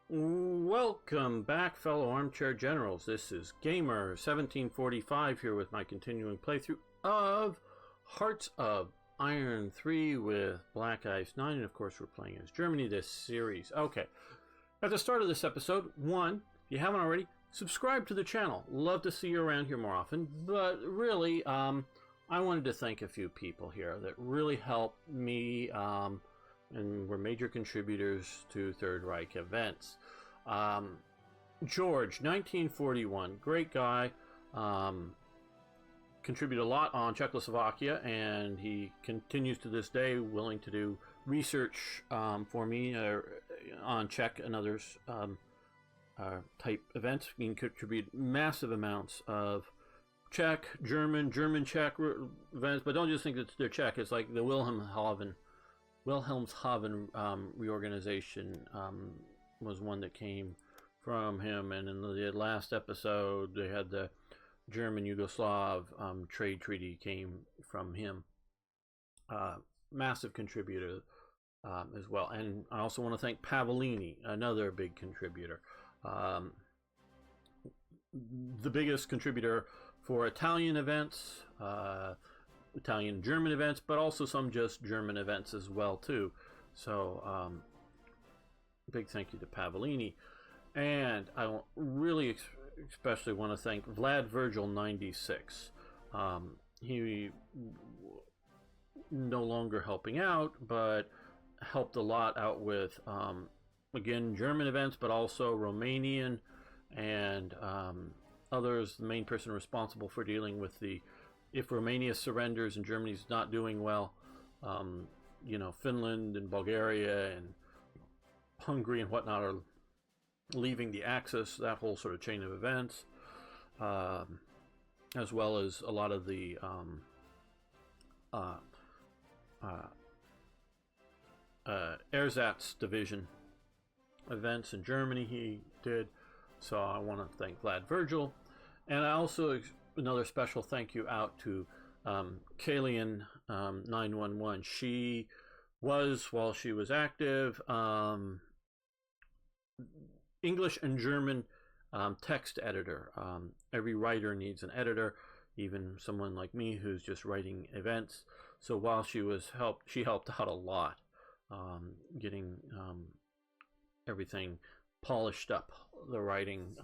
Welcome back, fellow armchair generals. This is Gamer1745 here with my continuing playthrough of Hearts of Iron 3 with Black Ice 9, and of course we're playing as Germany this series. Okay, at the start of this episode, if you haven't already, subscribe to the channel. Love to see you around here more often, but really, I wanted to thank a few people here that really helped me, and were major contributors to Third Reich events. George, 1941, great guy, contributed a lot on Czechoslovakia, and he continues to this day willing to do research for me on Czech and others type events. He can contribute massive amounts of Czech, German-Czech events, but don't just think that they're Czech. It's like the Wilhelmshaven reorganization was one that came from him, and in the last episode they had the German-Yugoslav trade treaty came from him. Massive contributor as well. And I also want to thank Pavolini, another big contributor. The biggest contributor for Italian events, Italian-German events, but also some just German events as well too. So big thank you to Pavolini. And I really especially want to thank Vlad Virgil 96. He no longer helping out, but helped a lot out with again German events, but also Romanian and others. The main person responsible for dealing with the if Romania surrenders and Germany's not doing well, you know, Finland and Bulgaria and Hungary and whatnot are leaving the Axis, that whole sort of chain of events, as well as a lot of the ersatz division events in Germany he did. So I want to thank Vlad Virgil, and I also another special thank you out to Kalian 911. She was, while she was active, English and German text editor. Every writer needs an editor, even someone like me who's just writing events. So while she helped out a lot, getting everything polished up, the writing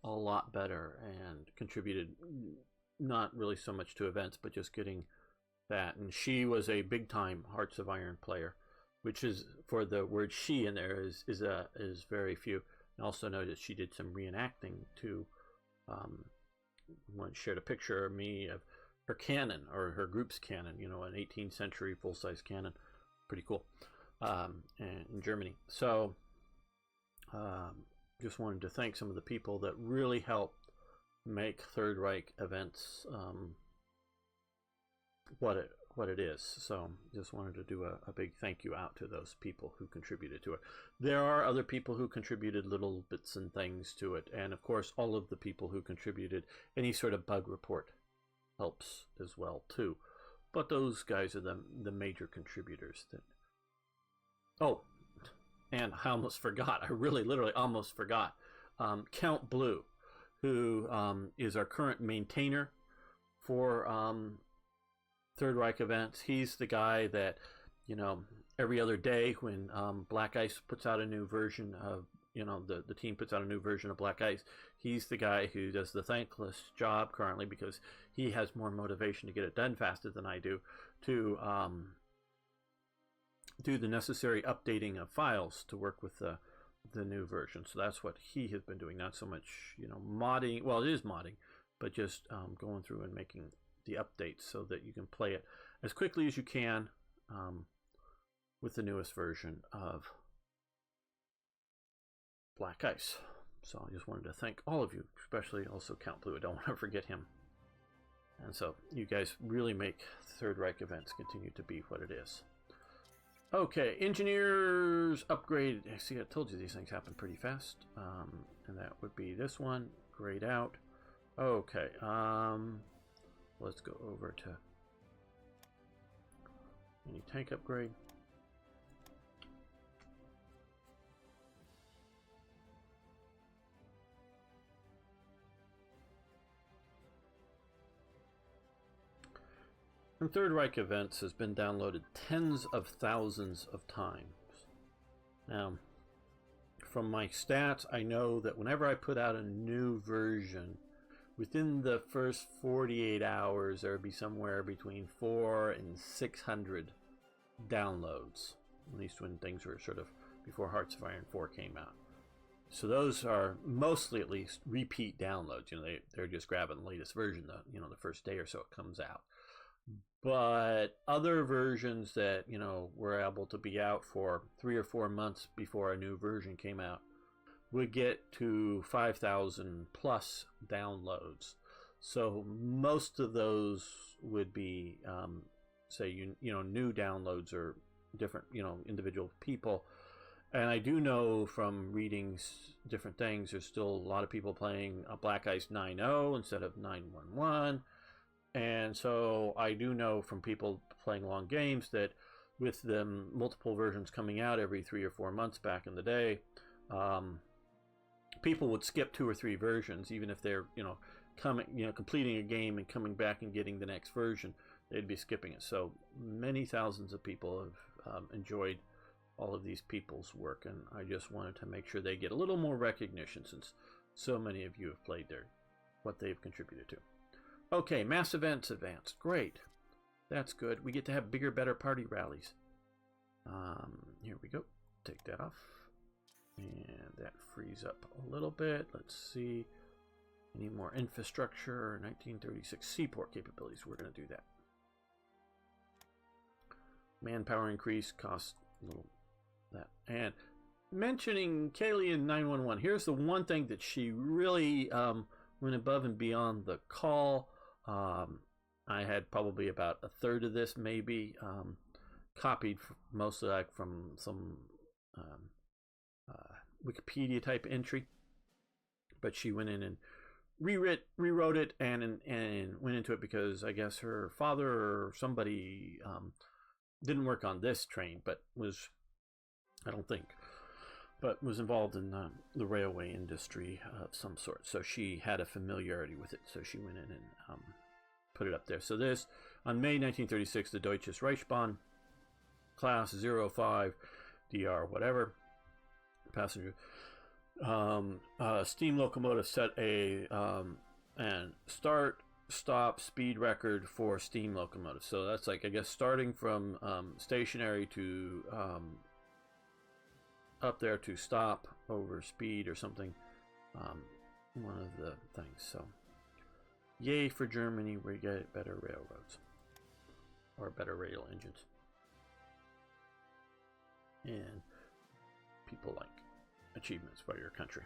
a lot better, and contributed not really so much to events, but just getting that. And she was a big time Hearts of Iron player, which is, for the word she in there is very few. And also noticed she did some reenacting too. One shared a picture of me of her cannon, or her group's cannon, you know, an 18th century full-size cannon. Pretty cool. In Germany. So just wanted to thank some of the people that really helped make Third Reich events what it is. So just wanted to do a big thank you out to those people who contributed to it. There are other people who contributed little bits and things to it, and of course all of the people who contributed any sort of bug report helps as well too. But those guys are the major contributors. Oh, and I almost forgot. I literally almost forgot. Count Blue, who is our current maintainer for Third Reich events. He's the guy that, you know, every other day when Black Ice puts out a new version of, you know, the team puts out a new version of Black Ice, he's the guy who does the thankless job currently, because he has more motivation to get it done faster than I do, to do the necessary updating of files to work with the new version. So that's what he has been doing, not so much, you know, modding. Well, it is modding, but just going through and making the updates so that you can play it as quickly as you can with the newest version of Black Ice. So I just wanted to thank all of you, especially also Count Blue. I don't want to forget him. And so you guys really make Third Reich events continue to be what it is. Okay, engineers upgrade. See, I told you these things happen pretty fast. And that would be this one. Grayed out. Okay, let's go over to any tank upgrade. And Third Reich Events has been downloaded tens of thousands of times. Now, from my stats, I know that whenever I put out a new version, within the first 48 hours, there would be somewhere between 400 and 600 downloads, at least when things were sort of before Hearts of Iron 4 came out. So those are mostly, at least, repeat downloads. You know, they're just grabbing the latest version, the first day or so it comes out. But other versions that, were able to be out for 3 or 4 months before a new version came out would get to 5,000 plus downloads. So most of those would be, new downloads or different, individual people. And I do know from reading different things, there's still a lot of people playing Black Ice 9.0 instead of 9.1.1. And so I do know from people playing long games that with the multiple versions coming out every 3 or 4 months back in the day, people would skip 2 or 3 versions, even if they're, completing a game and coming back and getting the next version, they'd be skipping it. So many thousands of people have enjoyed all of these people's work, and I just wanted to make sure they get a little more recognition since so many of you have played what they've contributed to. Okay, mass events advanced. Great. That's good. We get to have bigger, better party rallies. Here we go. Take that off. And that frees up a little bit. Let's see. Any more infrastructure? 1936 seaport capabilities. We're going to do that. Manpower increase. Cost a little that. And mentioning Kaylee in 911. Here's the one thing that she really went above and beyond the call. I had probably about a third of this, maybe copied mostly like from some Wikipedia type entry, but she went in and rewrote it and went into it because I guess her father or somebody didn't work on this train, but was, I don't think, but was involved in the railway industry of some sort. So she had a familiarity with it. So she went in and put it up there. So this, on May 1936, the Deutsches Reichsbahn, class 05, DR whatever, passenger, steam locomotive set a and start-stop speed record for steam locomotives. So that's like, I guess, starting from stationary to up there to stop over speed or something, one of the things. So yay for Germany, we get better railroads or better rail engines, and people like achievements by your country.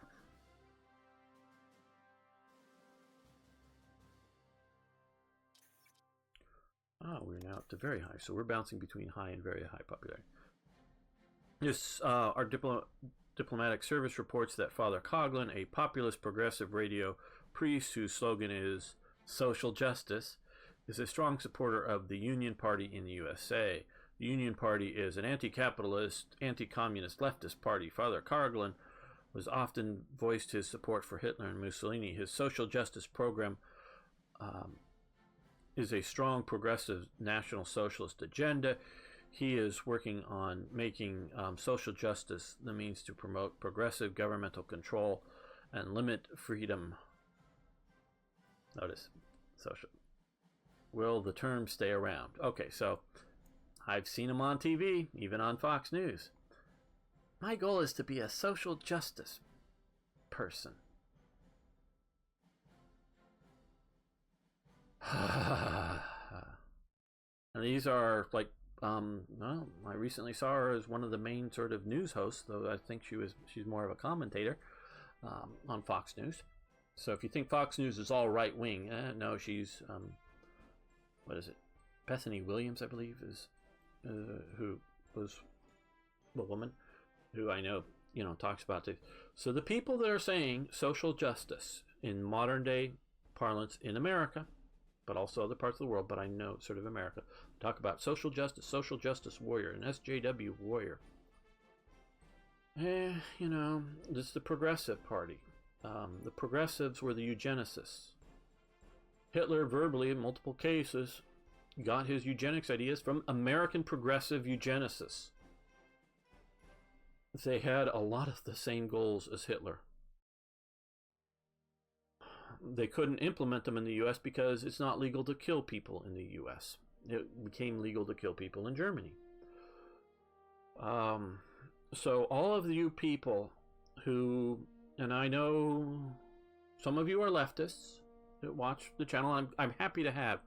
We're now up to very high, so we're bouncing between high and very high popularity. This, our diplomatic service reports that Father Coughlin, a populist progressive radio priest whose slogan is social justice, is a strong supporter of the Union Party in the USA. The Union Party is an anti-capitalist, anti-communist leftist party. Father Coughlin was often voiced his support for Hitler and Mussolini. His social justice program is a strong progressive National Socialist agenda. He is working on making social justice the means to promote progressive governmental control and limit freedom. Notice, social. Will the term stay around? Okay, so I've seen him on TV, even on Fox News. My goal is to be a social justice person. And these are like, well, I recently saw her as one of the main sort of news hosts, though I think she's more of a commentator on Fox News. So if you think Fox News is all right wing, no, she's what is it? Bethany Williams, I believe, is who was the woman who I know, talks about this. So the people that are saying social justice in modern day parlance in America, but also other parts of the world, but I know sort of America, talk about social justice warrior, an SJW warrior. This is the Progressive Party. The progressives were the eugenicists. Hitler verbally, in multiple cases, got his eugenics ideas from American progressive eugenicists. They had a lot of the same goals as Hitler. They couldn't implement them in the U.S. because it's not legal to kill people in the U.S. It became legal to kill people in Germany. So all of you people who, and I know some of you are leftists that watch the channel. I'm happy to have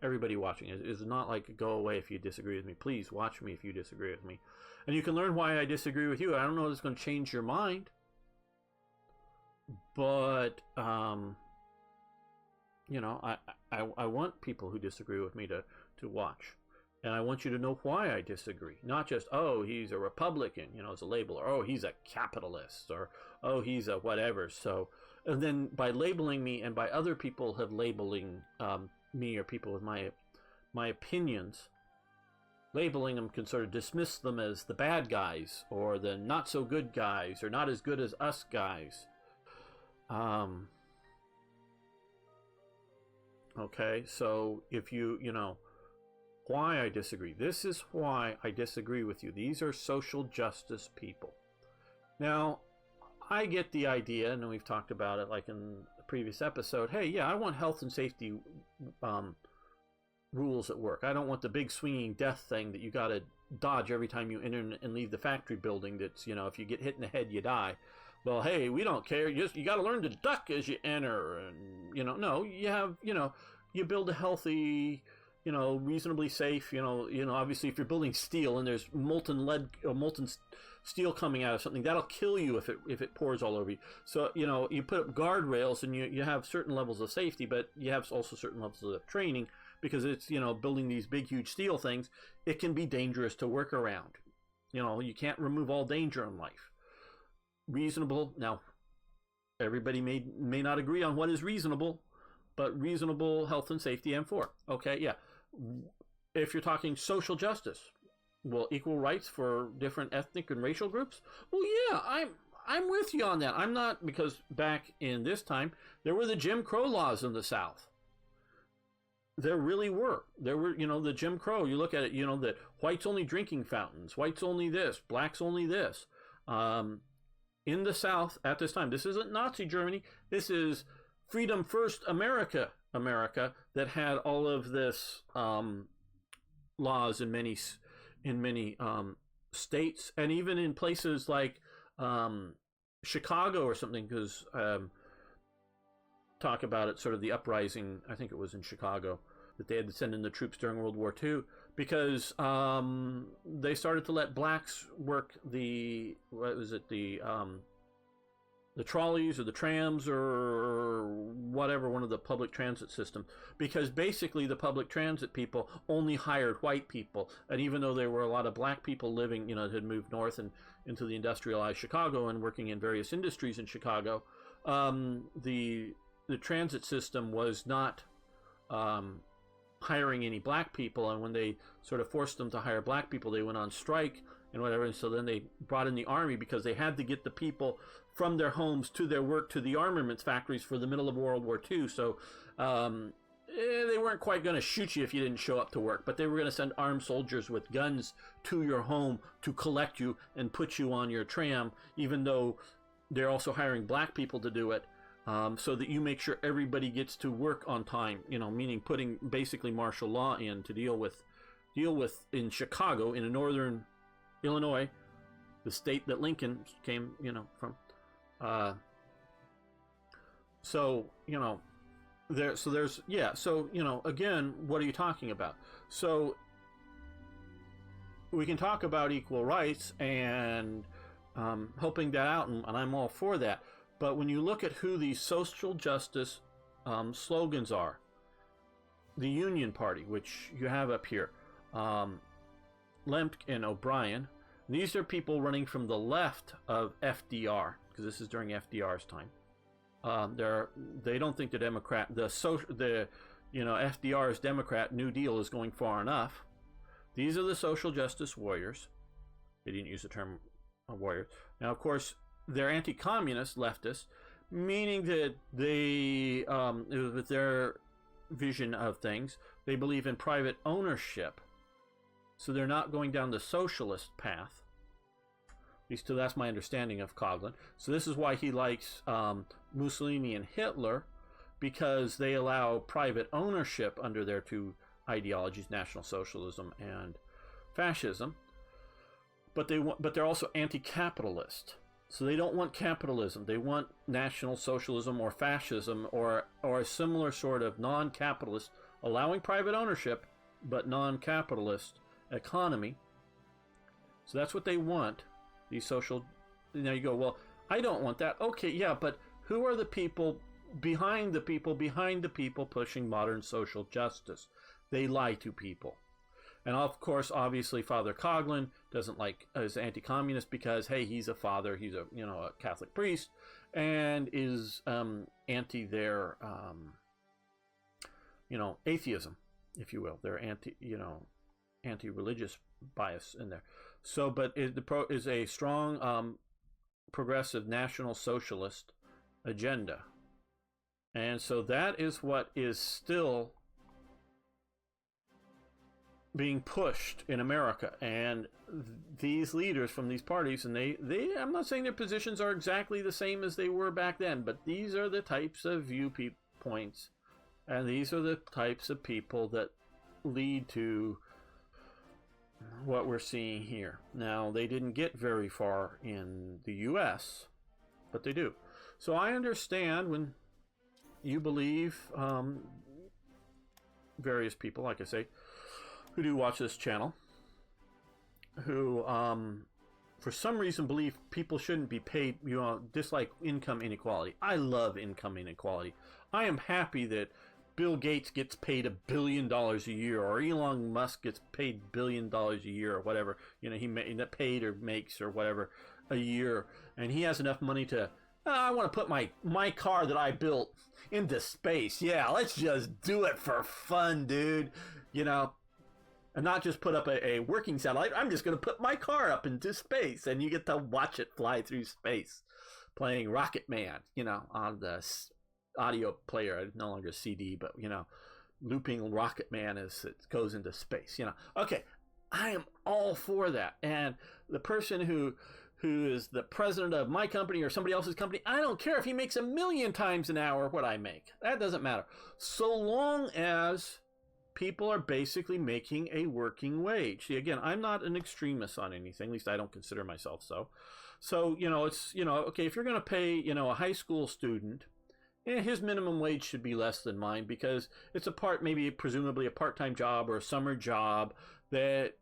everybody watching. It's not like go away if you disagree with me. Please watch me if you disagree with me. And you can learn why I disagree with you. I don't know if it's going to change your mind. But, you know, I want people who disagree with me to watch. And I want you to know why I disagree. Not just, oh, he's a Republican, you know, as a label, or oh, he's a capitalist, or oh, he's a whatever. So, and then by labeling me and by other people have labeling me or people with my opinions, labeling them can sort of dismiss them as the bad guys or the not so good guys or not as good as us guys. Okay, so if you know, why I disagree. This is why I disagree with you. These are social justice people. Now, I get the idea, and we've talked about it like in the previous episode. Hey, yeah, I want health and safety rules at work. I don't want the big swinging death thing that you got to dodge every time you enter and leave the factory building. That's, you know, if you get hit in the head, you die. Well, hey, we don't care. You got to learn to duck as you enter. And, you know, no, you have, you know, you build a healthy, you know, reasonably safe, you know, obviously if you're building steel and there's molten lead or molten steel coming out of something, that'll kill you if it pours all over you. So, you know, you put up guardrails and you have certain levels of safety, but you have also certain levels of training because it's, you know, building these big, huge steel things. It can be dangerous to work around. You know, you can't remove all danger in life. Reasonable. Now, everybody may not agree on what is reasonable, but reasonable health and safety I'm for. Okay, yeah. If you're talking social justice, well, equal rights for different ethnic and racial groups, well, yeah, I'm with you on that. I'm not, because back in this time, there were the Jim Crow laws in the South. There really were. There were, you know, the Jim Crow. You look at it, you know, that whites only drinking fountains, whites only this, blacks only this. In the South at this time, this isn't Nazi Germany. This is Freedom First America that had all of this laws in many states, and even in places like Chicago or something, because talk about it, sort of the uprising, I think it was in Chicago, that they had to send in the troops during World War II because they started to let blacks work the trolleys or the trams or whatever, one of the public transit system, because basically the public transit people only hired white people. And even though there were a lot of black people living, you know, that had moved north and into the industrialized Chicago and working in various industries in Chicago, the transit system was not hiring any black people. And when they sort of forced them to hire black people, they went on strike and whatever. And so then they brought in the army because they had to get the people from their homes to their work to the armaments factories for the middle of World War II. So they weren't quite going to shoot you if you didn't show up to work, but they were going to send armed soldiers with guns to your home to collect you and put you on your tram, even though they're also hiring black people to do it, so that you make sure everybody gets to work on time, you know, meaning putting basically martial law in to deal with in Chicago, in northern Illinois, the state that Lincoln came, you know, from. So, you know, there's, yeah, so, you know, again, what are you talking about? So we can talk about equal rights and helping that out, and I'm all for that. But when you look at who these social justice slogans are, the Union Party, which you have up here, Lemke and O'Brien, these are people running from the left of FDR, because this is during FDR's time. They don't think the FDR's Democrat New Deal is going far enough. These are the social justice warriors. They didn't use the term warriors. Now, of course, they're anti-communist leftists, meaning that they, with their vision of things, They believe in private ownership. So they're not going down the socialist path. At least that's my understanding of Coughlin. So this is why he likes Mussolini and Hitler, because they allow private ownership under their two ideologies, National Socialism and fascism. But they're also anti-capitalist. So they don't want capitalism. They want National Socialism or fascism or a similar sort of non-capitalist, allowing private ownership, but non-capitalist economy. So that's what they want. These social. Now you go, well, I don't want that. Okay, yeah, but who are the people behind the people pushing modern social justice? They lie to people. And of course, obviously, Father Coughlin doesn't like is anti-communist because, hey, he's a father, he's a a Catholic priest, and is anti their atheism, if you will. They're anti-religious bias in there. So, but is a strong progressive National Socialist agenda, and so that is what is still being pushed in America. And these leaders from these parties, and they I'm not saying their positions are exactly the same as they were back then, but these are the types of viewpoints, and these are the types of people that lead to what we're seeing here. Now, they didn't get very far in the US, but they do. So I understand when you believe various people, like I say, who do watch this channel, who for some reason believe people shouldn't be paid, dislike income inequality. I love income inequality. I am happy that Bill Gates gets paid $1 billion a year, or Elon Musk gets paid $1 billion a year, or whatever, he paid or makes or whatever a year, and he has enough money to, I want to put my car that I built into space. Yeah, let's just do it for fun, dude. And not just put up a working satellite. I'm just going to put my car up into space, and you get to watch it fly through space, playing Rocket Man, on the audio player, no longer CD, but looping Rocket Man as it goes into space. Okay, I am all for that. And the person who is the president of my company or somebody else's company, I don't care if he makes 1,000,000 times an hour what I make. That doesn't matter, so long as people are basically making a working wage. See, again, I'm not an extremist on anything. At least I don't consider myself so. So it's okay, if you're going to pay a high school student, his minimum wage should be less than mine, because it's presumably a part-time job or a summer job that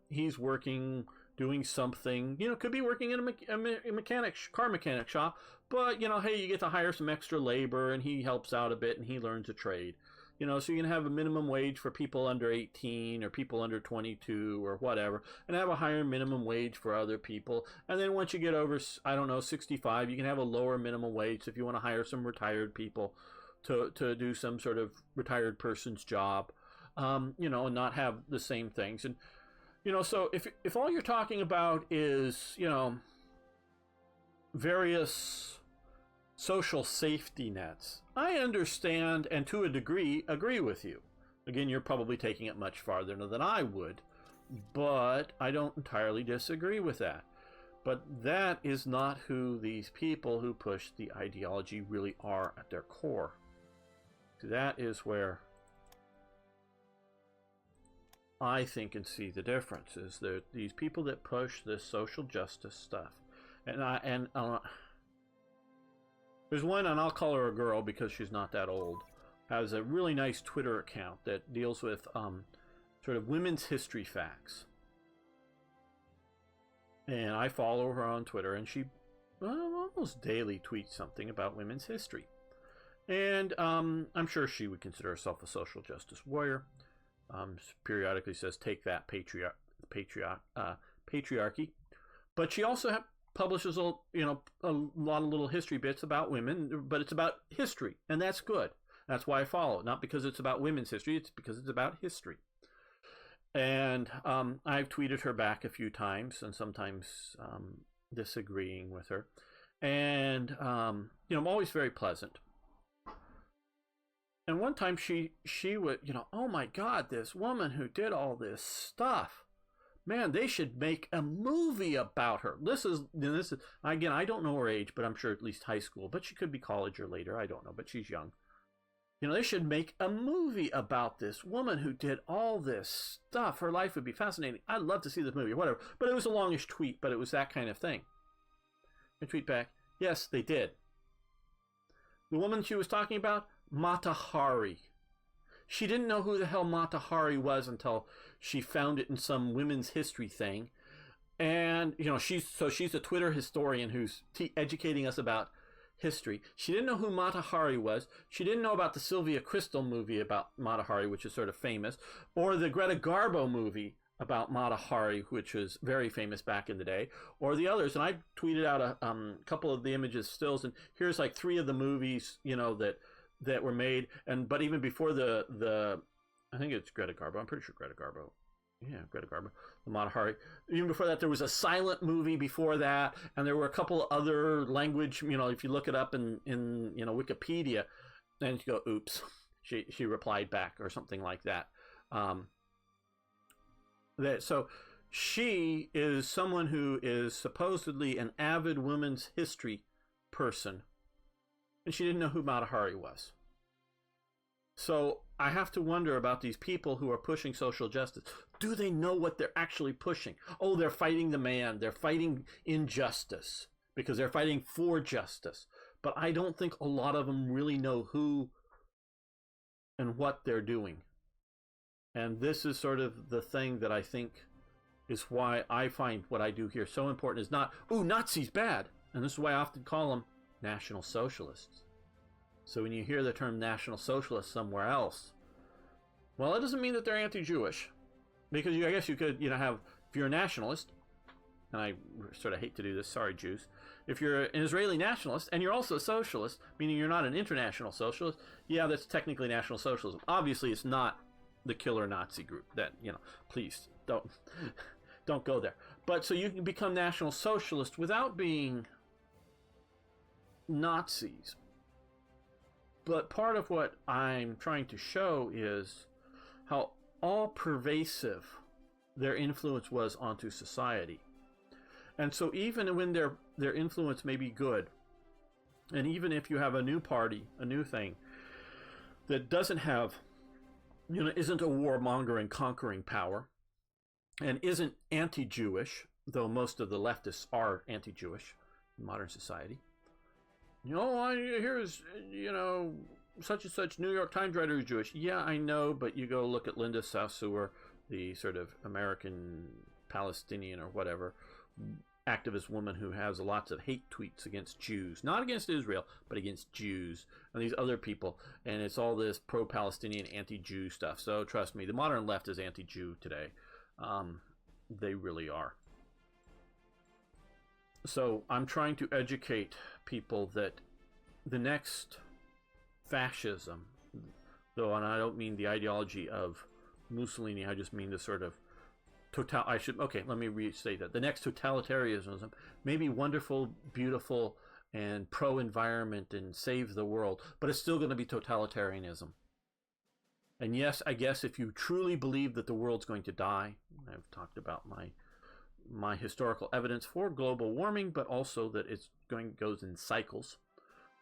he's working, doing something. Could be working in a car mechanic shop, but hey, you get to hire some extra labor, and he helps out a bit, and he learns a trade. So you can have a minimum wage for people under 18 or people under 22 or whatever, and have a higher minimum wage for other people. And then once you get over, 65, you can have a lower minimum wage if you want to hire some retired people to do some sort of retired person's job, and not have the same things. And, so if all you're talking about is, various social safety nets, I understand, and to a degree agree with you. Again, you're probably taking it much farther than I would, but I don't entirely disagree with that. But that is not who these people who push the ideology really are at their core. That is where I think and see the difference, is that these people that push this social justice stuff, and there's one, and I'll call her a girl because she's not that old, has a really nice Twitter account that deals with sort of women's history facts. And I follow her on Twitter, and she almost daily tweets something about women's history. And I'm sure she would consider herself a social justice warrior. Periodically says, "Take that, patriarchy." But she also publishes a lot of little history bits about women, but it's about history, and that's good. That's why I follow it, not because it's about women's history, it's because it's about history. And I've tweeted her back a few times, and sometimes disagreeing with her, and I'm always very pleasant. And one time she would, oh my God, this woman who did all this stuff, man, they should make a movie about her. This is again, I don't know her age, but I'm sure at least high school, but she could be college or later, I don't know, but she's young. They should make a movie about this woman who did all this stuff. Her life would be fascinating. I'd love to see this movie or whatever. But it was a longish tweet, but it was that kind of thing. I tweet back, yes, they did. The woman she was talking about, Mata Hari. She didn't know who the hell Mata Hari was until she found it in some women's history thing. And, she's a Twitter historian who's educating us about history. She didn't know who Mata Hari was. She didn't know about the Sylvia Crystal movie about Mata Hari, which is sort of famous, or the Greta Garbo movie about Mata Hari, which was very famous back in the day, or the others. And I tweeted out a couple of the images, stills, and here's like 3 of the movies, that were made. But even before the I think it's Greta Garbo. I'm pretty sure Greta Garbo. Yeah, Greta Garbo, the Mata Hari. Even before that, there was a silent movie before that, and there were a couple of other language. If you look it up in Wikipedia, and you go, "Oops," she replied back or something like that. So she is someone who is supposedly an avid women's history person, and she didn't know who Mata Hari was. So I have to wonder about these people who are pushing social justice. Do they know what they're actually pushing? Oh, they're fighting the man. They're fighting injustice because they're fighting for justice. But I don't think a lot of them really know who and what they're doing. And this is sort of the thing that I think is why I find what I do here so important. Is not, ooh, Nazis bad. And this is why I often call them National Socialists. So when you hear the term National Socialist somewhere else, well, it doesn't mean that they're anti-Jewish. Because I guess you could, have, if you're a nationalist, and I sort of hate to do this, sorry Jews, if you're an Israeli nationalist and you're also a socialist, meaning you're not an international socialist, yeah, that's technically National Socialism. Obviously, it's not the killer Nazi group. That, please don't go there. But so you can become National Socialist without being Nazis. But part of what I'm trying to show is how all-pervasive their influence was onto society. And so even when their influence may be good, and even if you have a new party, a new thing, that doesn't have, isn't a warmonger and conquering power, and isn't anti-Jewish, though most of the leftists are anti-Jewish in modern society, here's, such and such New York Times writer is Jewish. Yeah, I know, but you go look at Linda Sarsour, the sort of American Palestinian or whatever activist woman who has lots of hate tweets against Jews, not against Israel, but against Jews and these other people. And it's all this pro-Palestinian, anti-Jew stuff. So trust me, the modern left is anti-Jew today. They really are. So I'm trying to educate people that the next fascism, though, and I don't mean the ideology of Mussolini, I just mean the sort of let me restate that. The next totalitarianism may be wonderful, beautiful, and pro-environment and save the world, but it's still going to be totalitarianism. And yes, I guess if you truly believe that the world's going to die, I've talked about my historical evidence for global warming, but also that it's goes in cycles.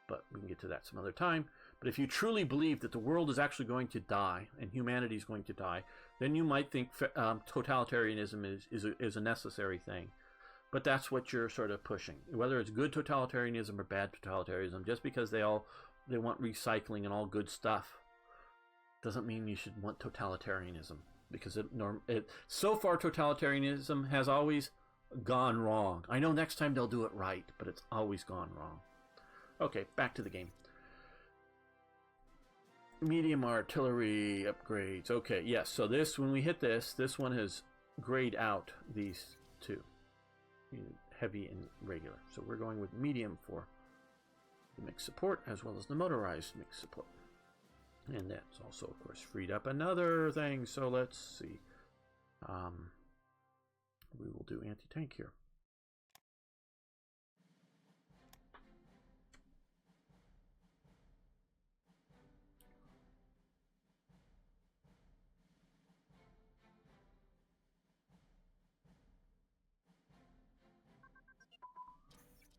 But we can get to that some other time. But if you truly believe that the world is actually going to die and humanity is going to die, then you might think totalitarianism is a necessary thing. But that's what you're sort of pushing. Whether it's good totalitarianism or bad totalitarianism, just because they want recycling and all good stuff, doesn't mean you should want totalitarianism. Because so far totalitarianism has always gone wrong. I know next time they'll do it right, but it's always gone wrong. Okay, back to the game. Medium artillery upgrades. Okay, yes, so when we hit this one has grayed out these two. Heavy and regular. So we're going with medium for the mixed support as well as the motorized mixed support. And that's also, of course, freed up another thing. So let's see. We will do anti-tank here.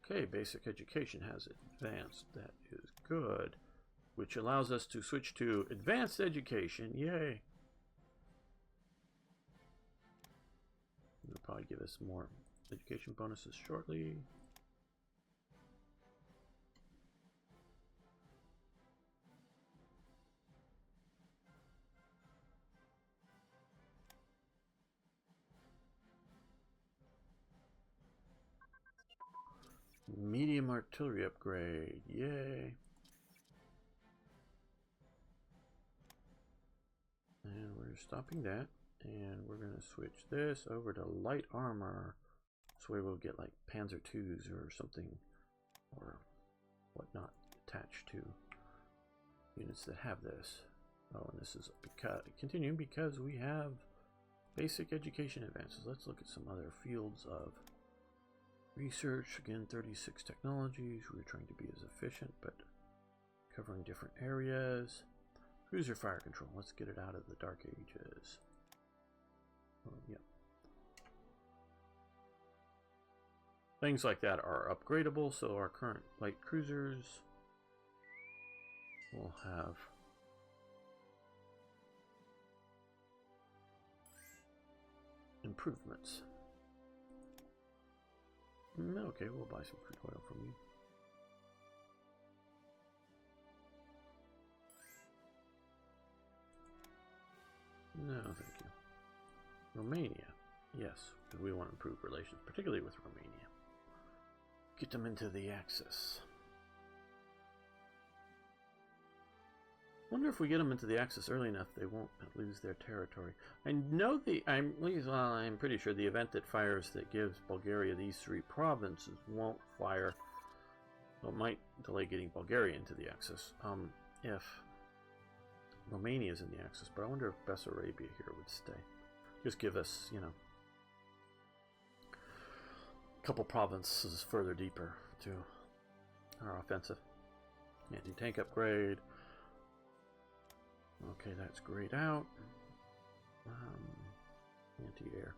Okay, basic education has advanced. That is good. Which allows us to switch to advanced education. Yay! It'll probably give us more education bonuses shortly. Medium artillery upgrade. Yay! And we're stopping that. And we're going to switch this over to light armor. This way we'll get like Panzer IIs or something, or whatnot, attached to units that have this. Oh, and this is continuing because we have basic education advances. Let's look at some other fields of research. Again, 36 technologies. We're trying to be as efficient, but covering different areas. Cruiser fire control. Let's get it out of the Dark Ages. Oh, yeah. Things like that are upgradable, so our current light cruisers will have improvements. Okay, we'll buy some crude oil from you. No, thank you. Romania. Yes, because we want to improve relations, particularly with Romania. Get them into the Axis. Wonder if we get them into the Axis early enough, they won't lose their territory. I know I'm pretty sure the event that fires that gives Bulgaria these 3 provinces won't fire. Well, it might delay getting Bulgaria into the Axis. If Romania is in the Axis, but I wonder if Bessarabia here would stay. Just give us, you know, a couple provinces further deeper to our offensive. Anti-tank upgrade. Okay, that's grayed out. Anti-air.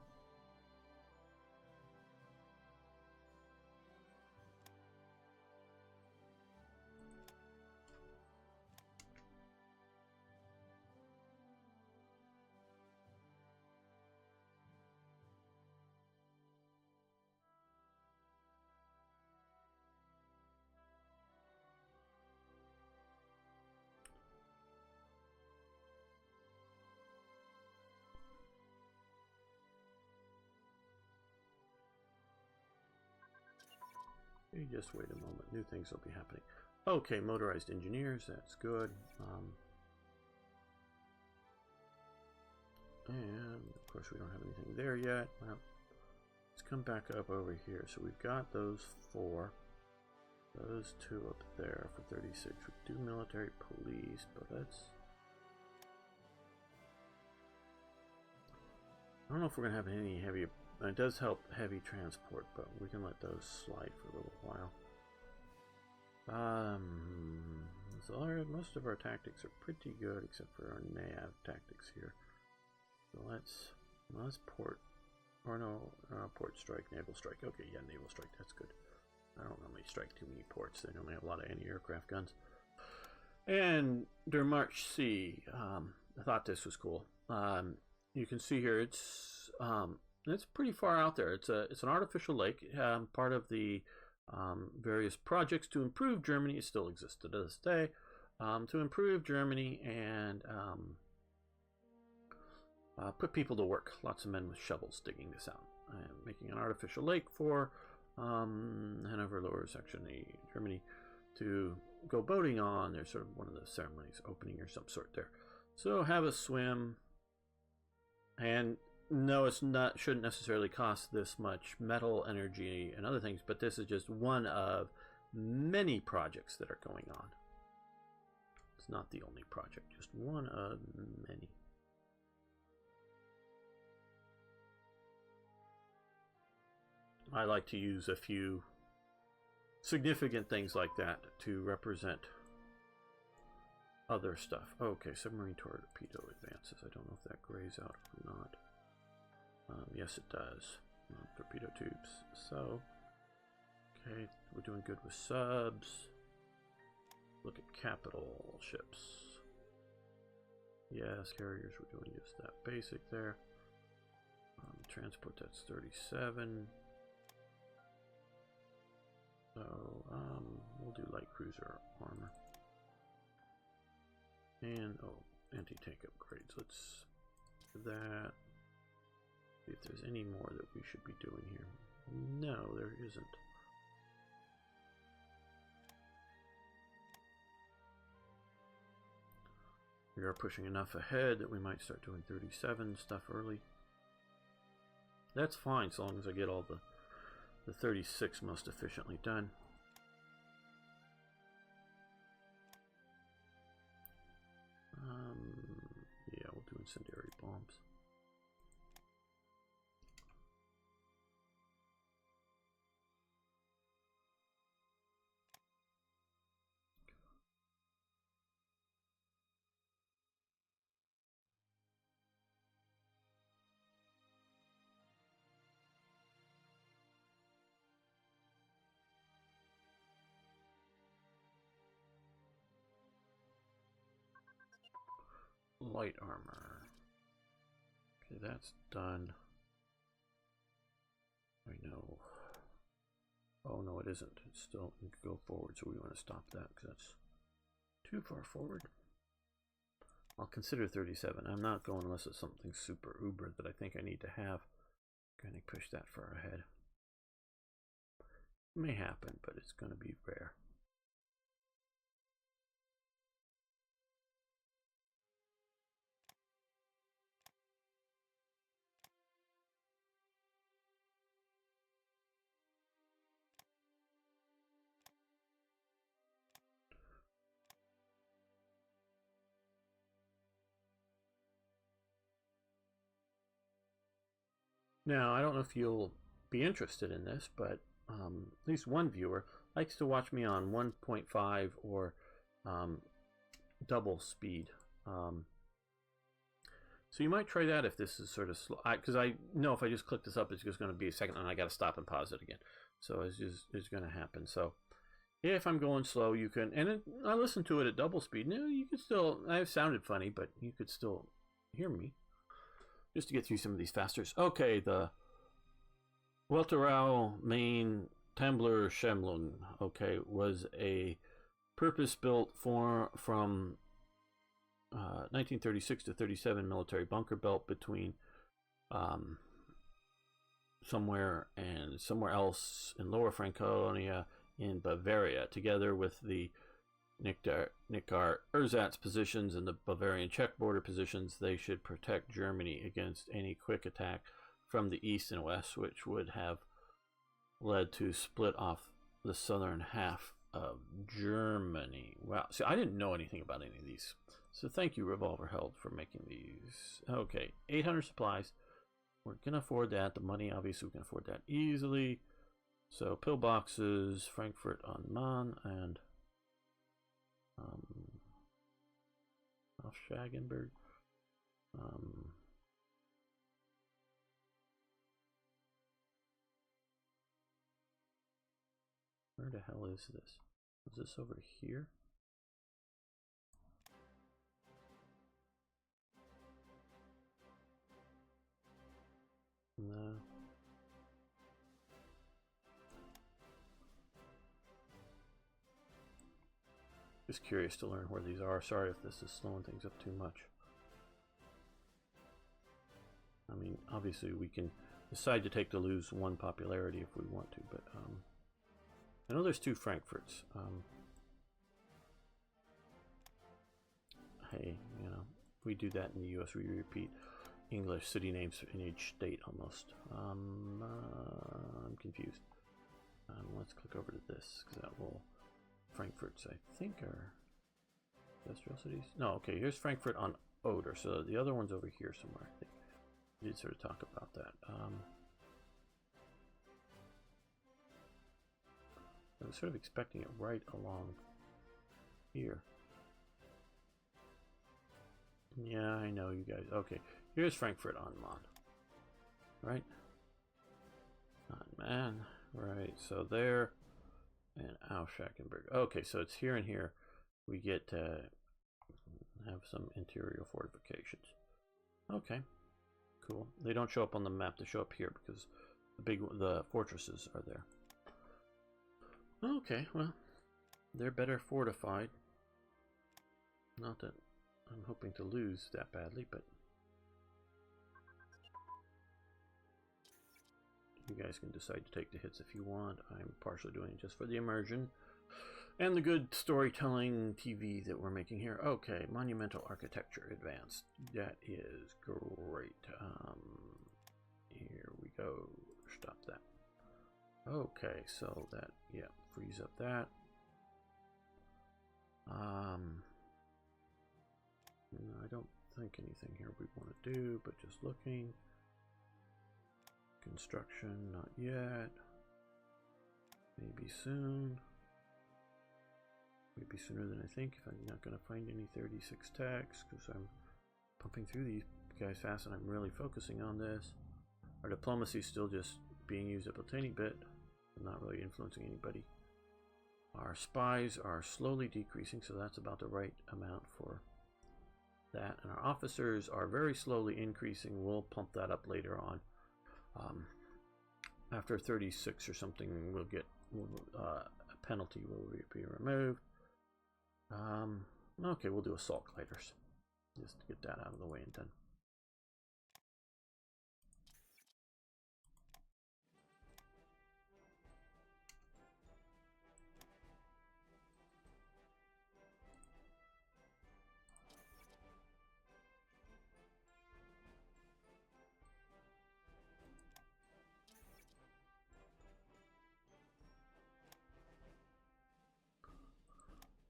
You just wait a moment. New things will be happening. Okay, motorized engineers. That's good. And of course, we don't have anything there yet. Well, let's come back up over here. So we've got those 4. Those 2 up there for 36. We do military police, but let's... I don't know if we're going to have any heavy... It does help heavy transport, but we can let those slide for a little while. So most of our tactics are pretty good, except for our nav tactics here. So let's port, or no, port strike, naval strike. Okay, yeah, naval strike, that's good. I don't normally strike too many ports. They normally have a lot of anti-aircraft guns. And March C, I thought this was cool. You can see here it's pretty far out there. It's an artificial lake, part of the various projects to improve Germany. It still exists to this day. To improve Germany and put people to work. Lots of men with shovels digging this out. Making an artificial lake for Hanover Lower Saxony, Germany, to go boating on. There's sort of one of the ceremonies, opening or some sort there. So have a swim. And no, it's not, shouldn't necessarily cost this much metal, energy, and other things, but this is just one of many projects that are going on. It's not the only project, just one of many. I like to use a few significant things like that to represent other stuff. Okay, submarine torpedo advances. I don't know if that grays out or not. Yes, it does. Torpedo tubes. So, Okay, we're doing good with subs. Look at capital ships. Yes, carriers, we're doing just that basic there. Transport, that's 37. So, we'll do light cruiser armor. And, oh, anti-tank upgrades. Let's do that. See if there's any more that we should be doing here. No, there isn't. We are pushing enough ahead that we might start doing 37 stuff early. That's fine, so long as I get all the 36 most efficiently done. Yeah, we'll do incendiary bombs. Light armor. Okay, that's done. I know. Oh no, it isn't. It's still go forward, so we want to stop that because that's too far forward. I'll consider 37. I'm not going unless it's something super uber that I think I need to have. Going to push that far ahead. It may happen, but it's going to be rare. Now, I don't know if you'll be interested in this, but at least one viewer likes to watch me on 1.5 or double speed. So you might try that if this is sort of slow, because I know if I just click this up, it's just going to be a second, and I got to stop and pause it again. So it's going to happen. So if I'm going slow, you can, and I listen to it at double speed. No, you can still. I've sounded funny, but you could still hear me. Just to get through some of these faster. Okay, the Welterau main Tambler Schemlung, okay, was a purpose-built from 1936 to 37 military bunker belt between somewhere else in Lower Franconia in Bavaria, together with the Neckar ersatz positions and the Bavarian Czech border positions. They should protect Germany against any quick attack from the east and west, which would have led to split off the southern half of Germany. Wow. See, I didn't know anything about any of these. So thank you, revolverheld, for making these. Okay, 800 supplies. We're going to afford that. The money, obviously, we can afford that easily. So pillboxes, Frankfurt on Main, and off Schagenberg. Where the hell is this? Is this over here? No. Just curious to learn where these are. Sorry if this is slowing things up too much. I mean, obviously we can decide to take to lose one popularity if we want to, but I know there's 2 Frankfurts. Hey, you know, we do that in the US. We repeat English city names in each state almost. I'm confused. Let's click over to this because that will. Frankfurt's, I think, are industrial cities. No, okay, here's Frankfurt on Oder. So the other one's over here somewhere. I think we did sort of talk about that. I was sort of expecting it right along here. Yeah, I know you guys. Okay, here's Frankfurt on Main. Right? On Man. Right, so there. and Auschackenberg. Okay, so it's here and here. We get to have some interior fortifications. Okay, cool. They don't show up on the map. They show up here because the fortresses are there. Okay, well, they're better fortified. Not that I'm hoping to lose that badly, but you guys can decide to take the hits if you want. I'm partially doing it just for the immersion and the good storytelling TV that we're making here. Okay, monumental architecture advanced. That is great. Here we go. Stop that. Okay, so that, yeah, freeze up that. I don't think anything here we want to do, but just looking. Construction, not yet. Maybe soon. Maybe sooner than I think, if I'm not going to find any 36 tags, because I'm pumping through these guys fast and I'm really focusing on this. Our diplomacy is still just being used up a tiny bit, not really influencing anybody. Our spies are slowly decreasing, so that's about the right amount for that. And our officers are very slowly increasing. We'll pump that up later on. After 36 or something, we'll get a penalty will be removed. Okay, we'll do assault gliders just to get that out of the way and done.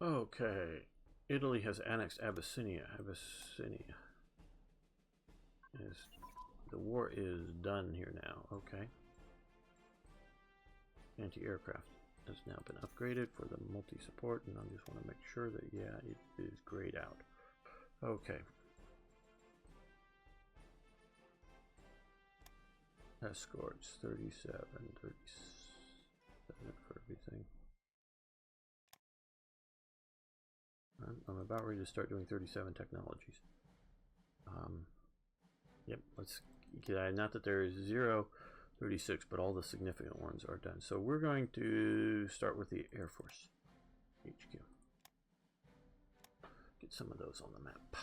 Okay, Italy has annexed Abyssinia. The war is done here now. Okay. Anti-aircraft has now been upgraded for the multi-support, and I just want to make sure that, yeah, it is grayed out. Okay. Escorts, 37 for everything. I'm about ready to start doing 37 technologies. Yep, let's get, not that there is 36, but all the significant ones are done. So we're going to start with the Air Force HQ. Get some of those on the map.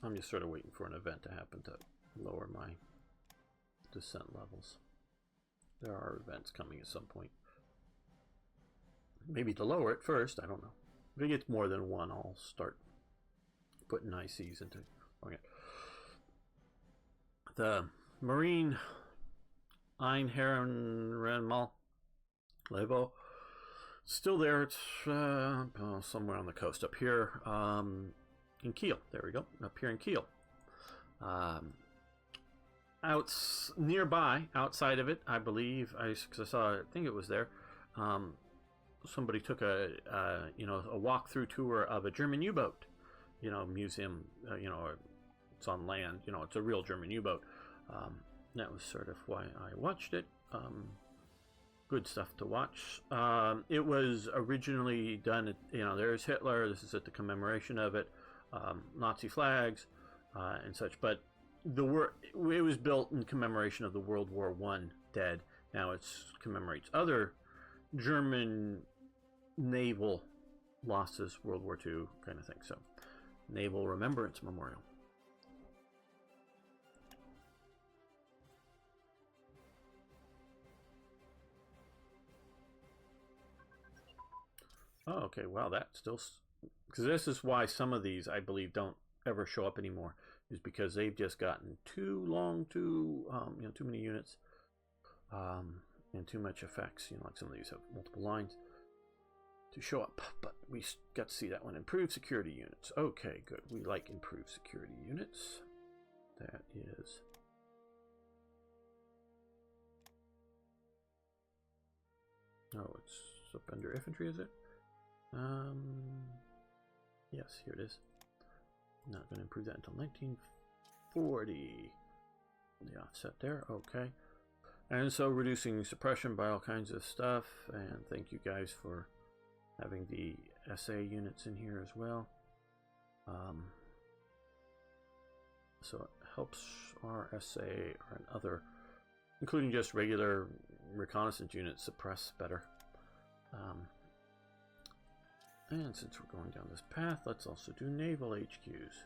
I'm just sort of waiting for an event to happen to lower my descent levels. There are events coming at some point. Maybe to lower it first, I don't know. If it gets more than one, I'll start putting ICs into it. The Marine Einherrenmal Levo, still there. It's somewhere on the coast up here. In Kiel, there we go, up here in Kiel. Nearby, outside of it, I believe, I think it was there. Somebody took a walk-through tour of a German U-boat, museum. It's on land. It's a real German U-boat. That was sort of why I watched it. Good stuff to watch. It was originally done at, there's Hitler. This is at the commemoration of it. Nazi flags and such, but it was built in commemoration of the World War I dead. Now it commemorates other German naval losses, World War II kind of thing. So, Naval Remembrance Memorial. Oh, okay. Wow, that still. Because this is why some of these, I believe, don't ever show up anymore, is because they've just gotten too long, too many units, and too much effects. Like some of these have multiple lines to show up. But we got to see that one. Improved security units. Okay, good. We like improved security units. That is. Oh, it's up under infantry, is it? Yes, here it is. Not going to improve that until 1940. The offset there, okay. And so reducing suppression by all kinds of stuff, and thank you guys for having the SA units in here as well. So it helps our SA or other, including just regular reconnaissance units, suppress better. And since we're going down this path, let's also do naval HQs.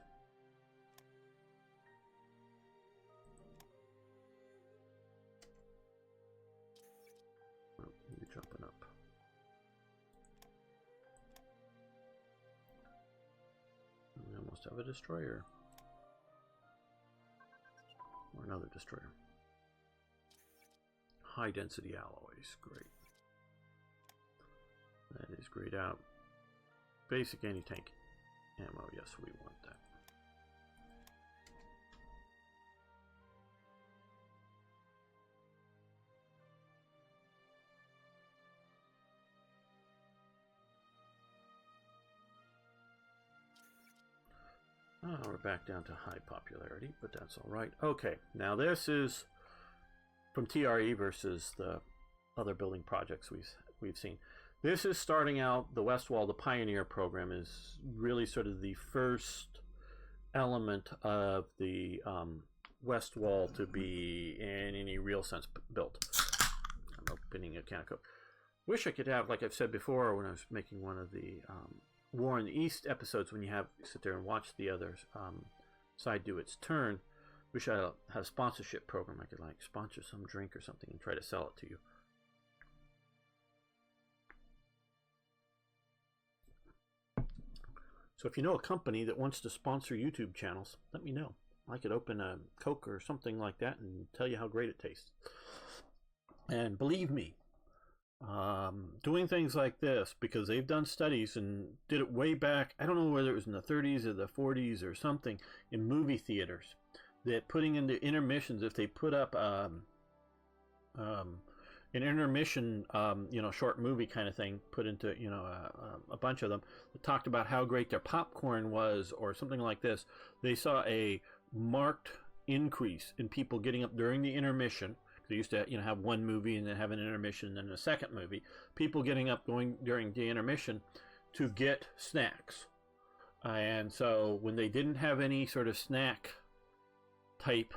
Oh, you're jumping up. We almost have a destroyer. Or another destroyer. High density alloys, great. That is grayed out. Basic anti-tank ammo, yes, we want that. Oh, we're back down to high popularity, but that's all right. Okay, now this is from TRE versus the other building projects we've seen. This is starting out, the West Wall, the Pioneer program is really sort of the first element of the West Wall to be in any real sense built. I'm opening a can of Coke. Wish I could have, like I've said before when I was making one of the War in the East episodes, when you have sit there and watch the other side do its turn. Wish I had a sponsorship program. I could like sponsor some drink or something and try to sell it to you. So if you know a company that wants to sponsor YouTube channels, let me know. I could open a Coke or something like that and tell you how great it tastes. And believe me, doing things like this, because they've done studies and did it way back, I don't know whether it was in the 30s or the 40s or something, in movie theaters, that putting into intermissions, if they put up an intermission, short movie kind of thing, put into, a bunch of them, that talked about how great their popcorn was or something like this. They saw a marked increase in people getting up during the intermission. They used to, have one movie and then have an intermission and then a second movie. People getting up going during the intermission to get snacks. And so when they didn't have any sort of snack type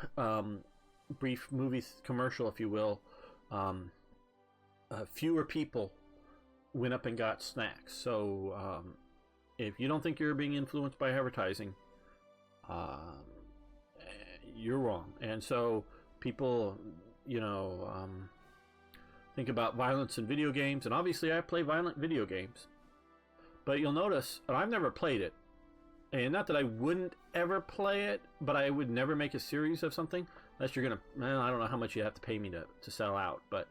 brief movie commercial, if you will, fewer people went up and got snacks. So if you don't think you're being influenced by advertising, you're wrong. And so people, think about violence in video games, and obviously I play violent video games, but you'll notice, and I've never played it, and not that I wouldn't ever play it, but I would never make a series of something unless you're gonna, I don't know how much you have to pay me to sell out, but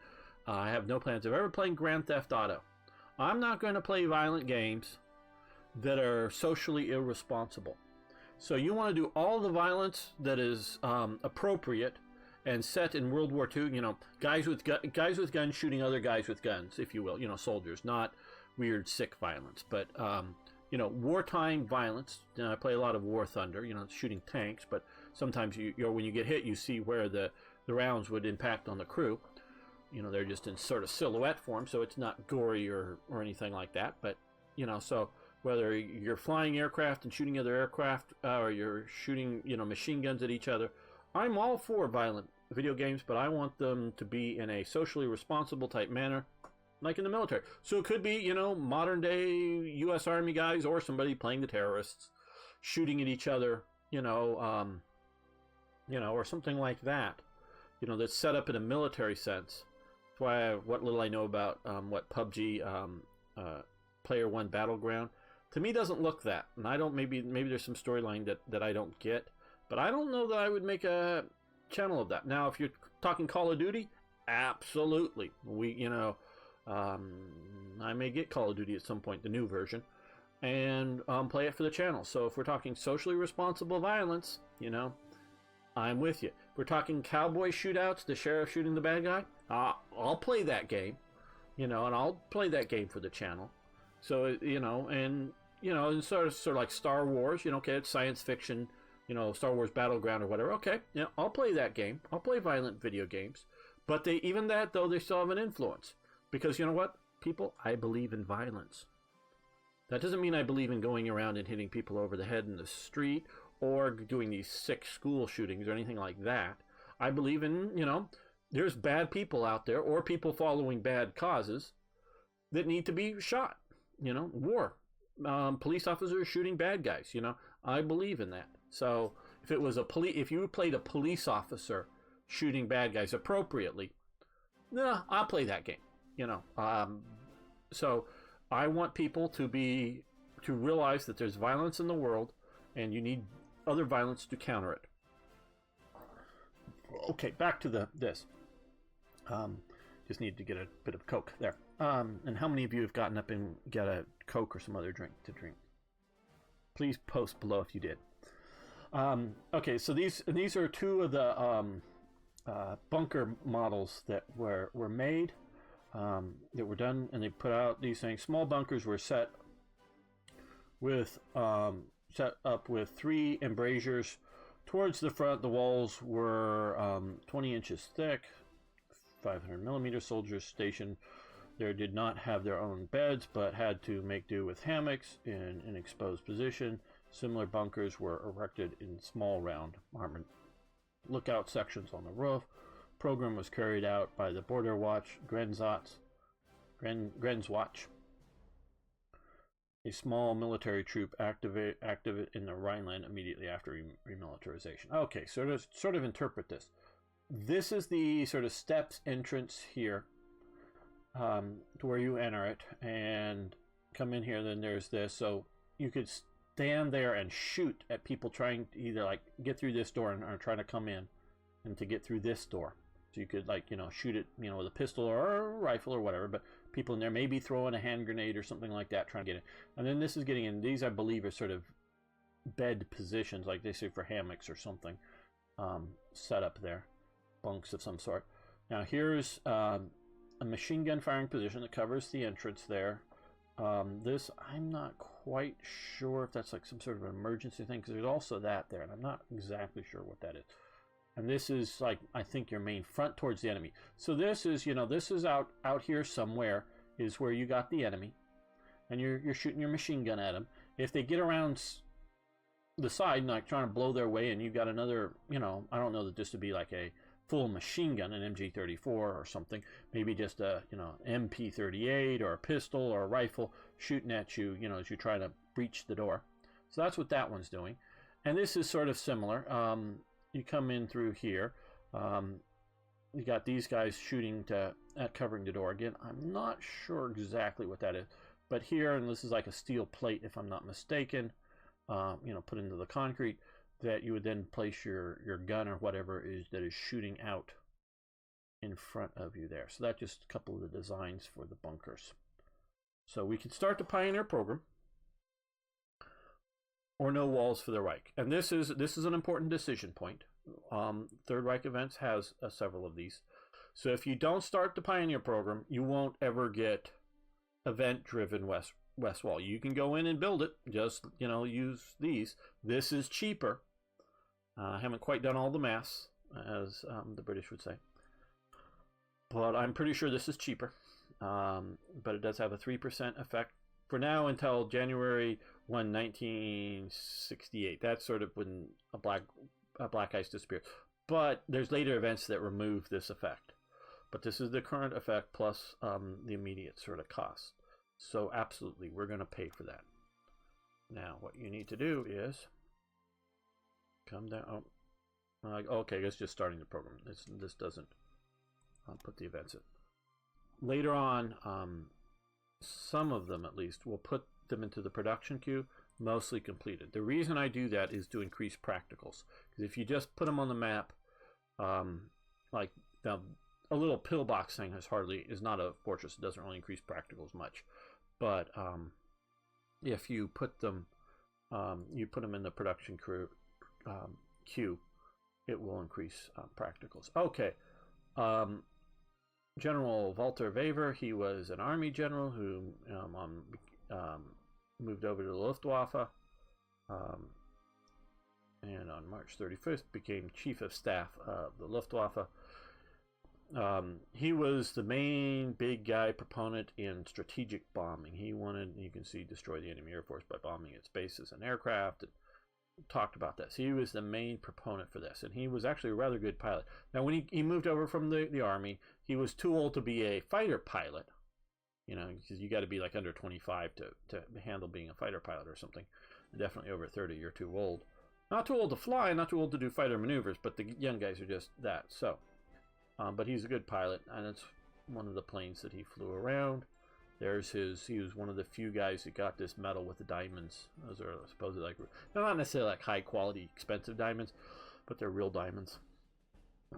I have no plans of ever playing Grand Theft Auto. I'm not going to play violent games that are socially irresponsible. So you want to do all the violence that is appropriate and set in World War II, guys with guns shooting other guys with guns, if you will, soldiers, not weird, sick violence, but, wartime violence. I play a lot of War Thunder, shooting tanks, but sometimes when you get hit, you see where the rounds would impact on the crew. They're just in sort of silhouette form, so it's not gory or anything like that, but, so whether you're flying aircraft and shooting other aircraft, or you're shooting, machine guns at each other, I'm all for violent video games, but I want them to be in a socially responsible type manner, like in the military. So it could be, modern day U.S. Army guys or somebody playing the terrorists, shooting at each other, or something like that, that's set up in a military sense. That's why what little I know about what PUBG, Player One Battleground, to me doesn't look that. And I don't, maybe there's some storyline that I don't get, but I don't know that I would make a channel of that. Now, if you're talking Call of Duty, absolutely. I may get Call of Duty at some point, the new version, and play it for the channel. So if we're talking socially responsible violence, I'm with you. If we're talking cowboy shootouts, the sheriff shooting the bad guy, I'll play that game. and I'll play that game for the channel. So, and sort of like Star Wars, okay, it's science fiction, Star Wars Battleground or whatever. Okay, I'll play that game. I'll play violent video games. But even that, though, they still have an influence. Because you know what? People, I believe in violence. That doesn't mean I believe in going around and hitting people over the head in the street or doing these sick school shootings or anything like that. I believe in, there's bad people out there or people following bad causes that need to be shot. War. Police officers shooting bad guys, I believe in that. So if it was if you played a police officer shooting bad guys appropriately, I'll play that game, so I want people to realize that there's violence in the world and you need other violence to counter it. Okay, back to this. Just need to get a bit of Coke there. And how many of you have gotten up and got a Coke or some other drink to drink? Please post below if you did. Okay, so these are two of the bunker models that were made, that were done, and they put out these things. Small bunkers were set up with 3 embrasures towards the front. The walls were 20 inches thick. 500 millimeter soldiers stationed there did not have their own beds, but had to make do with hammocks in an exposed position. Similar bunkers were erected in small round armored lookout sections on the roof. Program was carried out by the Border Watch Grenzwatch, a small military troop active in the Rhineland immediately after remilitarization. Okay, so to sort of interpret this. This is the sort of steps entrance here, to where you enter it and come in here. Then there's this, so you could stand there and shoot at people trying to either like get through this door or trying to come in and to get through this door. So you could shoot it, with a pistol or a rifle or whatever, but people in there may be throwing a hand grenade or something like that trying to get in. And then this is getting in. These, I believe, are sort of bed positions, like they say for hammocks or something, set up there. Bunks of some sort. Now here's a machine gun firing position that covers the entrance there. This, I'm not quite sure if that's like some sort of an emergency thing, because there's also that there, and I'm not exactly sure what that is. And this is like, I think, your main front towards the enemy. So this is, this is out here somewhere is where you got the enemy, and you're shooting your machine gun at them. If they get around the side and like trying to blow their way, and you got another, I don't know that this would be like a full machine gun, an MG34 or something, maybe just a MP38 or a pistol or a rifle shooting at you, as you try to breach the door. So that's what that one's doing. And this is sort of similar. You come in through here. You got these guys shooting at covering the door. Again, I'm not sure exactly what that is, but here, and this is like a steel plate if I'm not mistaken, put into the concrete, that you would then place your gun or whatever that is shooting out in front of you there. So that's just a couple of the designs for the bunkers. So we can start the Pioneer program, or no walls for the Reich. And this is an important decision point. Third Reich Events has several of these. So if you don't start the Pioneer program, you won't ever get event-driven West Wall. You can go in and build it. Just use these. This is cheaper. I haven't quite done all the maths, as the British would say, but I'm pretty sure this is cheaper. But it does have a 3% effect for now until January 1, 1968. That's sort of when a black ice disappeared. But there's later events that remove this effect. But this is the current effect plus the immediate sort of cost. So absolutely, we're going to pay for that. Now, what you need to do is come down. Okay, it's just starting the program. This doesn't put the events in. Later on, some of them at least will put them into the production queue, mostly completed. The reason I do that is to increase practicals. Because if you just put them on the map, like a little pillbox thing is not a fortress. It doesn't really increase practicals much. But if you put them in the production queue, it will increase practicals. Okay. General Walter Wever, he was an army general who moved over to the Luftwaffe, and on March 35th became chief of staff of the Luftwaffe. He was the main big guy proponent in strategic bombing. He wanted, you can see, destroy the enemy air force by bombing its bases and aircraft, and talked about this. He was the main proponent for this, and he was actually a rather good pilot. Now, when he moved over from the army, he was too old to be a fighter pilot, because you got to be like under 25 to handle being a fighter pilot or something. And definitely over 30, you're too old. Not too old to fly, not too old to do fighter maneuvers, but the young guys are just that. So, but he's a good pilot, and it's one of the planes that he flew around. There's he was one of the few guys that got this medal with the diamonds. Those are supposedly they're not necessarily like high quality, expensive diamonds, but they're real diamonds.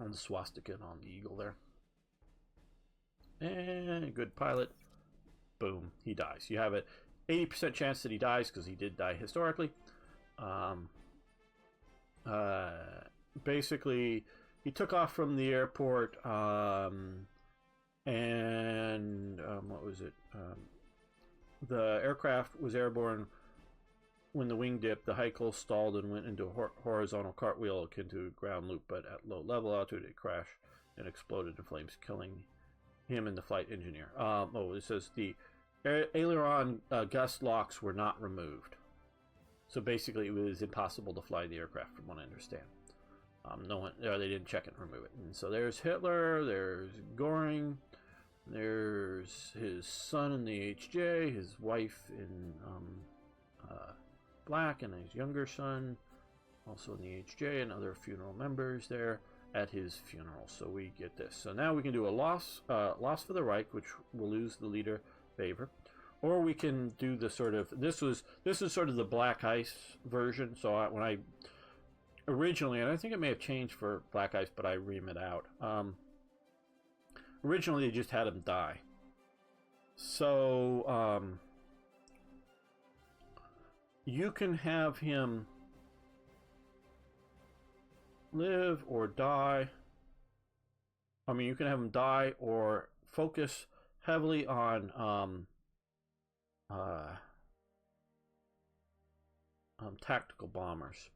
On the swastika and on the eagle there. And a good pilot. Boom, he dies. You have an 80% chance that he dies because he did die historically. Basically, he took off from the airport, and what was it? The aircraft was airborne when the wing dipped. The Heikel stalled and went into a horizontal cartwheel akin to a ground loop, but at low level altitude it crashed and exploded in flames, killing him and the flight engineer. It says the aileron gust locks were not removed. So basically it was impossible to fly the aircraft, from what I understand. They didn't check it and remove it. And so there's Hitler, there's Göring, there's his son in the HJ, his wife in black, and his younger son also in the HJ, and other funeral members there at his funeral. So we get this. So now we can do a loss for the Reich, which will lose the leader, Wever. Or we can do the sort of, this is sort of the Black Ice version. So when I originally, and I think it may have changed for Black Ice, but I ream it out. Originally, they just had him die. So you can have him live or die. I mean, you can have him die or focus heavily on tactical bombers.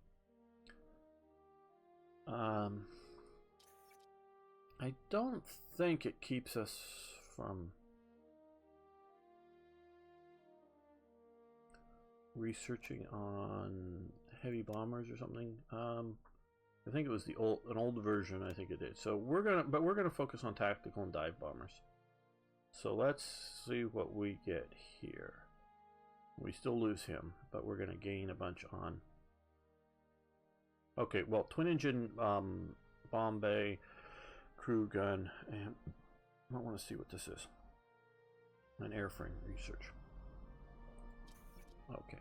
I don't think it keeps us from researching on heavy bombers or something. I think it was an old version. I think it did. So we're gonna focus on tactical and dive bombers. So let's see what we get here. We still lose him, but we're gonna gain a bunch on. Okay, well, twin engine bomb bay, crew gun, and I want to see what this is. An airframe research. Okay.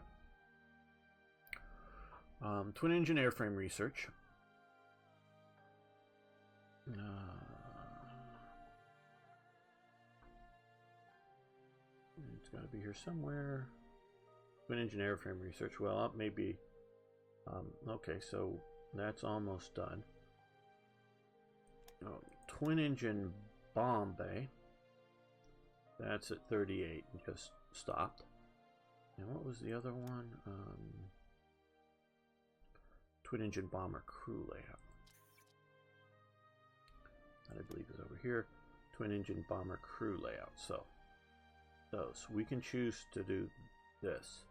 Twin engine airframe research. It's got to be here somewhere. Twin engine airframe research. Well, maybe. Okay, so that's almost done. Twin engine bomb bay. That's at 38 and just stopped. And what was the other one? Twin engine bomber crew layout. That I believe is over here. Twin engine bomber crew layout. So those we can choose to do this.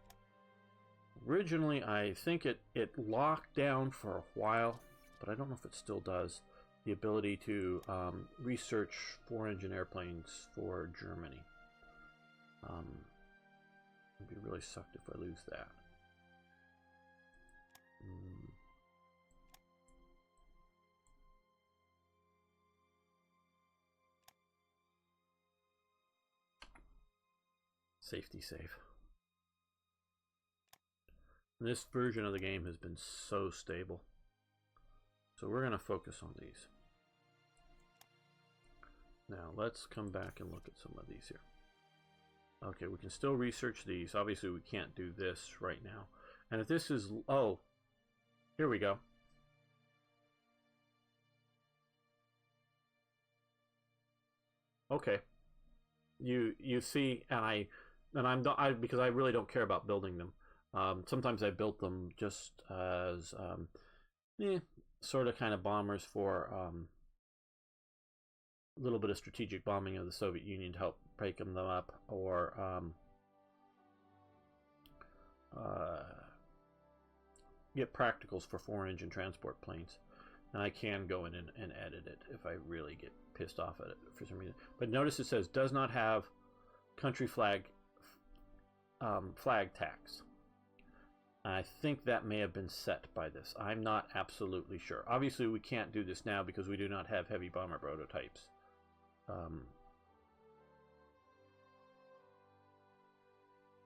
Originally, I think it locked down for a while, but I don't know if it still does. The ability to research 4-engine airplanes for Germany. It'd be really sucked if I lose that. Safety save. This version of the game has been so stable. So we're going to focus on these. Now let's come back and look at some of these here. Okay, we can still research these. Obviously we can't do this right now. And if this is, oh, here we go. Okay. You see, and I'm because I really don't care about building them. Sometimes I built them just as sort of kind of bombers for a little bit of strategic bombing of the Soviet Union to help break them up, or get practicals for 4-engine transport planes. And I can go in and edit it if I really get pissed off at it for some reason. But notice it says does not have country flag tax. I think that may have been set by this. I'm not absolutely sure. Obviously, we can't do this now because we do not have heavy bomber prototypes.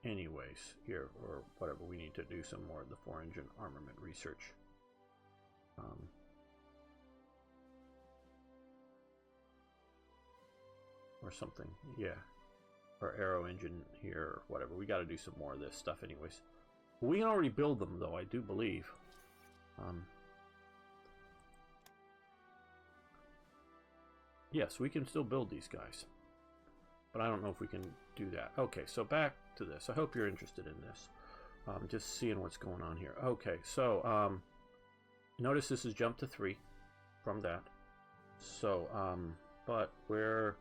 Anyways, here, or whatever, we need to do some more of the 4-engine armament research. Or something, yeah. Or aero engine here, or whatever. We got to do some more of this stuff anyways. We can already build them, though, I do believe. Yes, we can still build these guys. But I don't know if we can do that. Okay, so back to this. I hope you're interested in this. Just seeing what's going on here. Okay, so notice this is jump to 3 from that. So, but we're...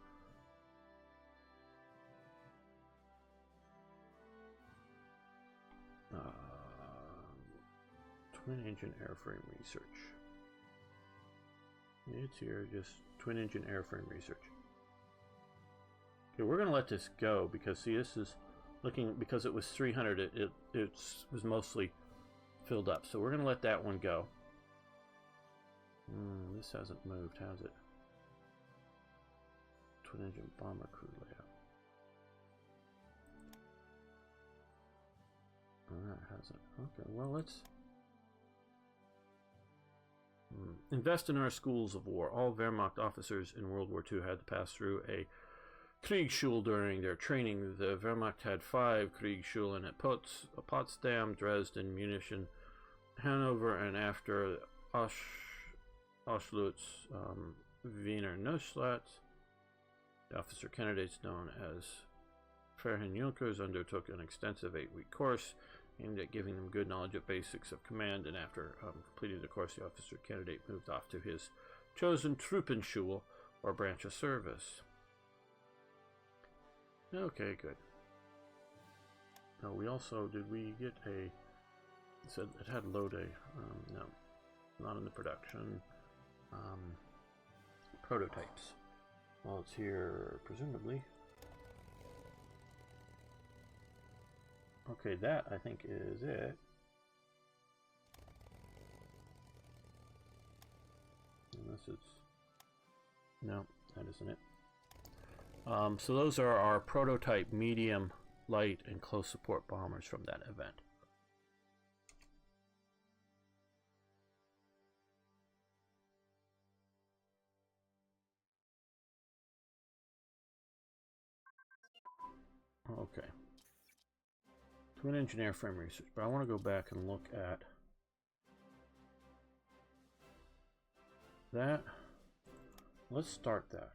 twin-engine airframe research. It's here, just twin-engine airframe research. Okay, we're going to let this go because, see, this is looking, because it was 300, it was mostly filled up. So we're going to let that one go. This hasn't moved, has it? Twin-engine bomber crew layout. That hasn't. Okay, well, let's invest in our schools of war. All Wehrmacht officers in World War II had to pass through a Kriegsschule during their training. The Wehrmacht had 5 Kriegsschulen at Potsdam, Dresden, Munich, Hanover, and after Auschwitz, Wiener Neustadt. The officer candidates known as Verheerjunkers undertook an extensive 8-week course aimed at giving them good knowledge of basics of command, and after completing the course, the officer candidate moved off to his chosen Truppenschule, or branch of service. Okay, good. Now we also, did we get a, it said it had load a, no, not in the production, prototypes. Well, it's here, presumably. Okay, that I think is it. Unless it's... No, that isn't it. So those are our prototype medium, light, and close support bombers from that event. Okay. Twin engine airframe research, but I want to go back and look at that. Let's start that.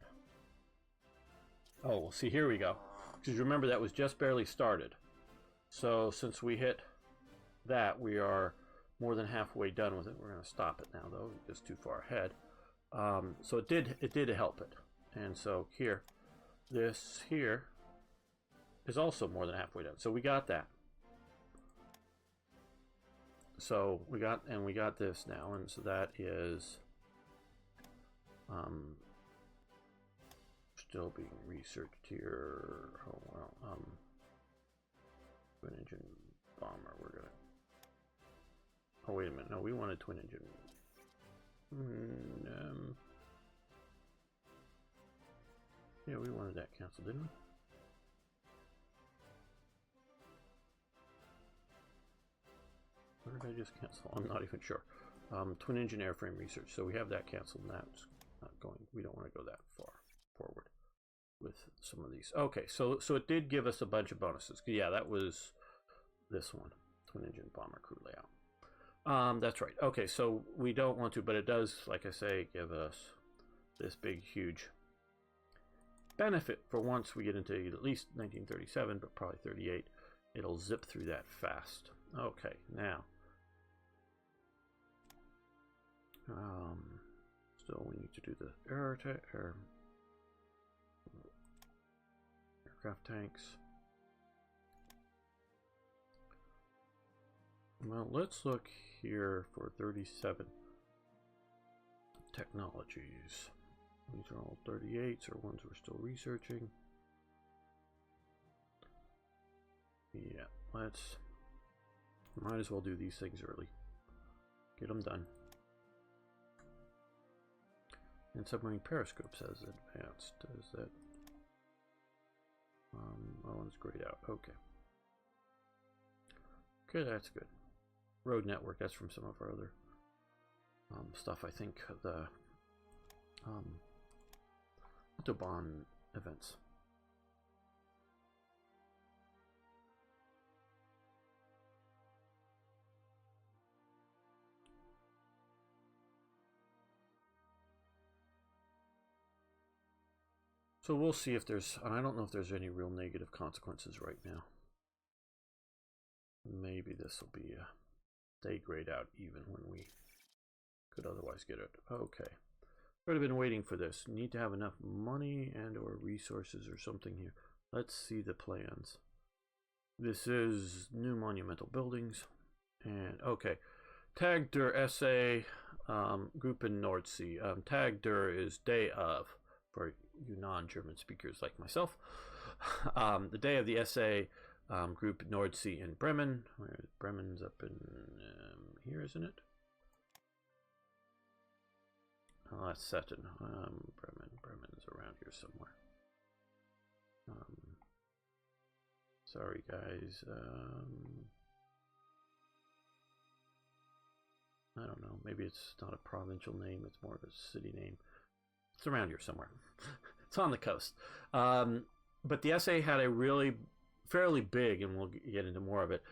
Oh, well, see, here we go. Because remember, that was just barely started. So since we hit that, we are more than halfway done with it. We're going to stop it now, though, just too far ahead. So it did help it. And so here, this here is also more than halfway done. So we got that. So we got this now, and so that is still being researched here. Oh well, twin engine bomber. We're gonna. Oh wait a minute. No, we wanted twin engine. Yeah, we wanted that canceled, didn't we? Or did I just cancel? I'm not even sure. Twin engine airframe research. So we have that canceled. That's not going. We don't want to go that far forward with some of these. Okay, so it did give us a bunch of bonuses. Yeah, that was this one, twin engine bomber crew layout. That's right. Okay, so we don't want to, but it does, like I say, give us this big, huge benefit for once we get into at least 1937, but probably 38. It'll zip through that fast. Okay, now. Still, we need to do the aircraft tanks. Well, let's look here for 37 technologies. These are all 38s or ones we're still researching. Yeah, might as well do these things early. Get them done. And submarine periscopes has advanced. Is that? That one's grayed out. Okay. Okay, that's good. Road network. That's from some of our other stuff. I think the Autobahn events. So we'll see if there's, I don't know if there's any real negative consequences right now. Maybe this will be a day grayed out even when we could otherwise get it. Okay. I've been waiting for this. Need to have enough money and or resources or something here. Let's see the plans. This is new monumental buildings. And okay. Tag der SA group in North Sea. Tag der is day of for you non-German speakers like myself. The day of the SA group North Sea in Bremen. Where Bremen's up in here, isn't it? Oh, that's Seton. Bremen's around here somewhere. Sorry, guys. I don't know. Maybe it's not a provincial name. It's more of a city name. It's around here somewhere. It's on the coast. But the SA had a really fairly big, and we'll get into more of it,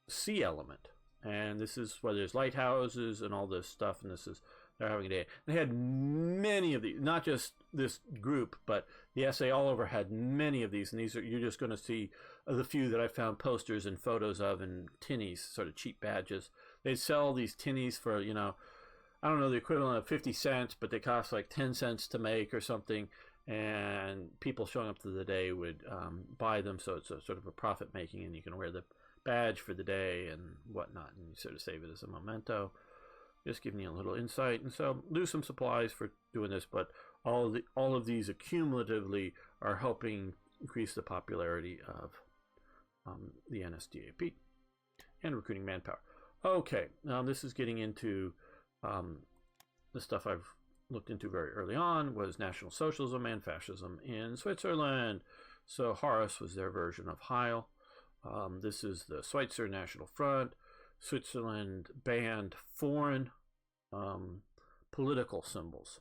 sea element. And this is where there's lighthouses and all this stuff, and this is, they're having a day. They had many of these, not just this group, but the SA all over had many of these, and these are, you're just going to see the few that I found posters and photos of, and tinnies, sort of cheap badges. They'd sell these tinnies for, you know, I don't know, the equivalent of 50 cents, but they cost like 10 cents to make or something, and people showing up to the day would buy them, so it's a sort of a profit making, and you can wear the badge for the day and whatnot, and you sort of save it as a memento. Just giving you a little insight. And so lose some supplies for doing this, but all of these accumulatively are helping increase the popularity of the NSDAP and recruiting manpower. Okay, now this is getting into the stuff I've looked into very early on, was National Socialism and Fascism in Switzerland. So Horus was their version of Heil. This is the Schweizer National Front. Switzerland banned foreign political symbols,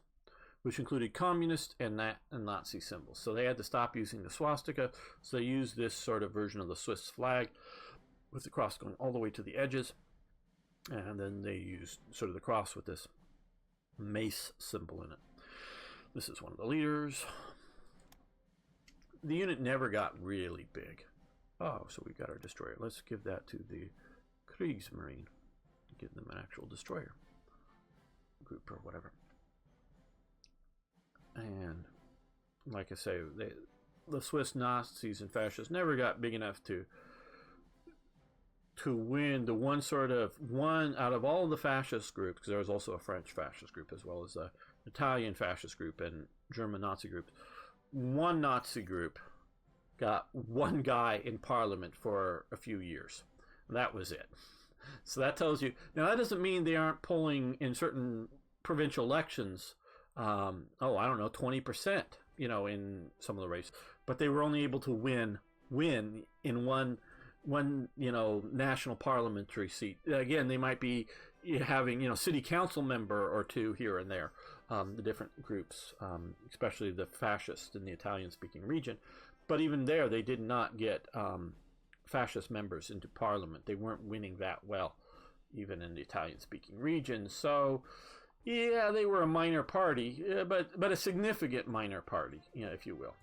which included communist and Nazi symbols. So they had to stop using the swastika. So they used this sort of version of the Swiss flag with the cross going all the way to the edges. And then they used sort of the cross with this mace symbol in it. This is one of the leaders. The unit never got really big. Oh, so we've got our destroyer. Let's give that to the Kriegsmarine. Give them an actual destroyer group or whatever. And like I say, the Swiss Nazis and fascists never got big enough to win the one out of all the fascist groups, because there was also a French fascist group as well as a Italian fascist group and German Nazi groups. One Nazi group got one guy in parliament for a few years. That was it. So that tells you. Now that doesn't mean they aren't polling in certain provincial elections. I don't know, 20%. You know, in some of the races, but they were only able to win in one national parliamentary seat. Again, they might be having city council member or two here and there. The different groups, especially the fascists in the Italian-speaking region, but even there, they did not get fascist members into parliament. They weren't winning that well, even in the Italian-speaking region. So Yeah, they were a minor party, but a significant minor party, if you will.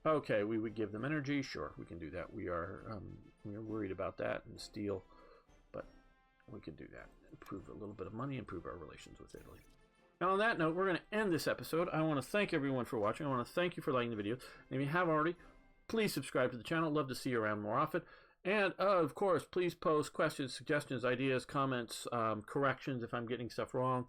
Okay, we would give them energy. Sure, we can do that. We're worried about that and steel, but we can do that. Improve a little bit of money, improve our relations with Italy. Now, on that note, we're going to end this episode. I want to thank everyone for watching. I want to thank you for liking the video. And if you haven't already, please subscribe to the channel. Love to see you around more often. And, of course, please post questions, suggestions, ideas, comments, corrections if I'm getting stuff wrong.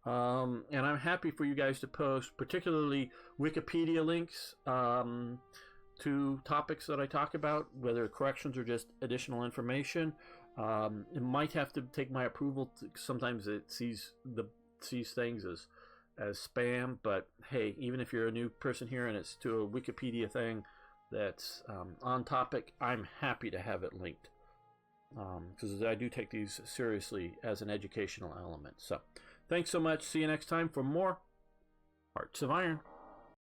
And I'm happy for you guys to post, particularly Wikipedia links to topics that I talk about, whether corrections or just additional information. It might have to take my approval. Sometimes it sees things as spam, but hey, even if you're a new person here and it's to a Wikipedia thing that's on topic, I'm happy to have it linked, because I do take these seriously as an educational element. So thanks so much. See you next time for more Hearts of Iron.